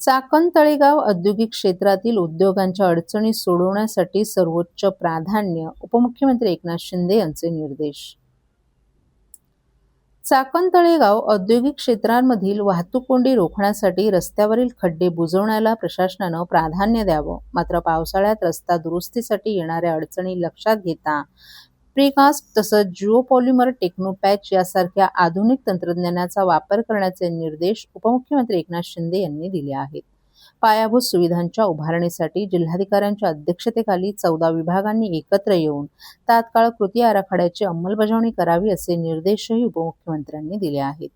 चाकण तळेगाव औद्योगिक क्षेत्रातील उद्योगांच्या अडचणी सोडवण्यासाठी सर्वोच्च प्राधान्य. उपमुख्यमंत्री एकनाथ शिंदे यांचे निर्देश. चाकण तळेगाव औद्योगिक क्षेत्रांमधील वाहतूक कोंडी रोखण्यासाठी रस्त्यावरील खड्डे बुजवण्याला प्रशासनानं प्राधान्य द्यावं. मात्र पावसाळ्यात रस्ता दुरुस्तीसाठी येणाऱ्या अडचणी लक्षात घेता प्रीकास्ट तसंच जिओपॉलिमर टेक्नोपॅच यासारख्या आधुनिक तंत्रज्ञानाचा वापर करण्याचे निर्देश उपमुख्यमंत्री एकनाथ शिंदे यांनी दिले आहेत. पायाभूत सुविधांच्या उभारणीसाठी जिल्हाधिकाऱ्यांच्या अध्यक्षतेखाली 14 विभागांनी एकत्र येऊन तात्काळ कृती आराखड्याची अंमलबजावणी करावी असे निर्देशही उपमुख्यमंत्र्यांनी दिले आहेत.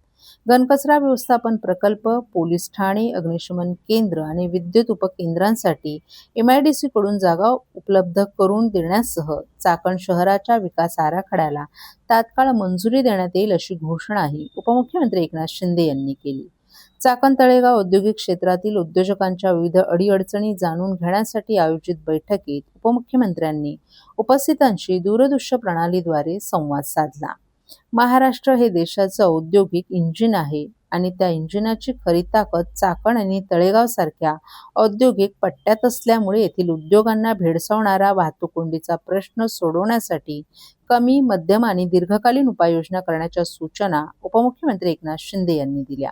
घनकचरा व्यवस्थापन प्रकल्प, पोलीस ठाणे, अग्निशमन केंद्र आणि विद्युत उपकेंद्रांसाठी MIDC कडून जागा उपलब्ध करून देण्यासह चाकण शहराच्या विकास आराखड्याला तात्काळ मंजुरी देण्यात येईल अशी घोषणाही उपमुख्यमंत्री एकनाथ शिंदे यांनी केली. चाकण तळेगाव औद्योगिक क्षेत्रातील उद्योजकांच्या विविध अडीअडचणी जाणून घेण्यासाठी आयोजित बैठकीत उपमुख्यमंत्र्यांनी उपस्थितांशी दूरदृश्य प्रणालीद्वारे संवाद साधला. महाराष्ट्र हे देशाचं औद्योगिक इंजिन आहे आणि त्या इंजिनाची खरी ताकद चाकण आणि तळेगाव सारख्या औद्योगिक पट्ट्यात असल्यामुळे येथील उद्योगांना भेडसावणारा वाहतूक कोंडीचा प्रश्न सोडवण्यासाठी कमी, मध्यम आणि दीर्घकालीन उपाययोजना करण्याच्या सूचना उपमुख्यमंत्री एकनाथ शिंदे यांनी दिल्या.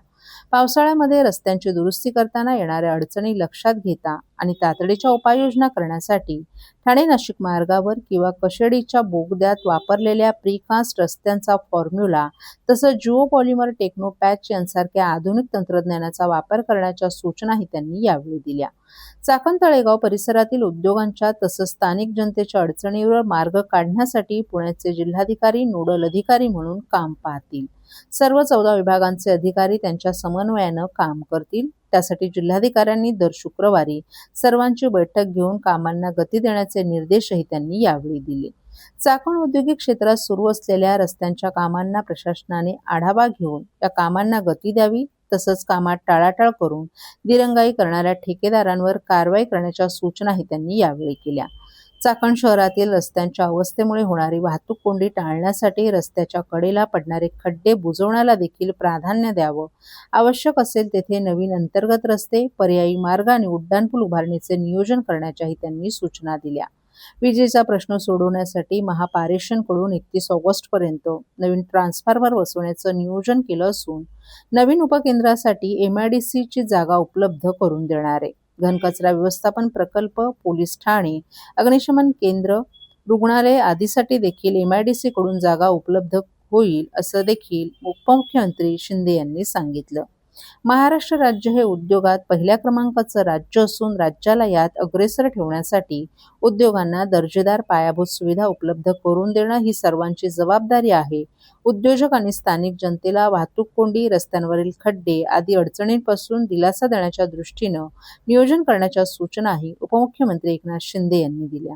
पावसाळ्यामध्ये रस्त्यांची दुरुस्ती करताना येणाऱ्या अडचणी लक्षात घेता आणि तातडीच्या उपाययोजना करण्यासाठी ठाणे-नाशिक मार्गावर किंवा कशेडीच्या बोगद्यात वापरलेल्या प्रीकास्ट रस्त्यांचा फॉर्म्युला तसंच जिओपॉलिमर टेक्नोपॅच यांसारख्या आधुनिक तंत्रज्ञानाचा वापर करण्याच्या सूचनाही त्यांनी यावेळी दिल्या. चाकण तळेगाव परिसरातील उद्योगांच्या तसंच स्थानिक जनतेच्या अडचणीवर मार्ग काढण्यासाठी पुण्याचे जिल्हाधिकारी नोडल अधिकारी म्हणून काम पाहतील. सर्व 14 विभागांचे अधिकारी त्यांच्या समन्वयानं काम करतील. त्यासाठी जिल्हाधिकाऱ्यांनी दर शुक्रवारी सर्वांची बैठक घेऊन कामांना गती देण्याचे निर्देशही त्यांनी यावेळी दिले. चाकण औद्योगिक क्षेत्रात सुरू असलेल्या रस्त्यांच्या कामांना प्रशासनाने आढावा घेऊन या कामांना गती द्यावी तसंच कामात टाळाटाळ करून दिरंगाई करणाऱ्या ठेकेदारांवर कारवाई करण्याच्या सूचनाही त्यांनी यावेळी केल्या. चाकण शहरातील रस्त्यांच्या अवस्थेमुळे होणारी वाहतूक कोंडी टाळण्यासाठी रस्त्याच्या कडेला पडणारे खड्डे बुजवण्याला देखील प्राधान्य द्यावं. आवश्यक असेल तेथे नवीन अंतर्गत रस्ते, पर्यायी मार्ग आणि उड्डाणपूल उभारणीचे नियोजन करण्याच्याही त्यांनी सूचना दिल्या. विजेचा प्रश्न सोडवण्यासाठी महापारेषणकडून 31 ऑगस्टपर्यंत नवीन ट्रान्सफॉर्मर बसवण्याचं नियोजन केलं असून नवीन उपकेंद्रासाठी MIDC ची जागा उपलब्ध करून देणार आहे. घनकचरा व्यवस्थापन प्रकल्प, पोलीस ठाणे, अग्निशमन केंद्र, रुग्णालय आदीसाठी देखील MIDC कडून जागा उपलब्ध होईल असं देखील उपमुख्यमंत्री शिंदे यांनी सांगितलं. महाराष्ट्र राज्य हे उद्योगात पहिल्या क्रमांकाचं राज्य असून राज्याला यात अग्रेसर ठेवण्यासाठी उद्योगांना दर्जेदार पायाभूत सुविधा उपलब्ध करून देणं ही सर्वांची जबाबदारी आहे. उद्योजक आणि स्थानिक जनतेला वाहतूक कोंडी, रस्त्यांवरील खड्डे आदी अडचणींपासून दिलासा देण्याच्या दृष्टीनं नियोजन करण्याच्या सूचनाही उपमुख्यमंत्री एकनाथ शिंदे यांनी दिल्या.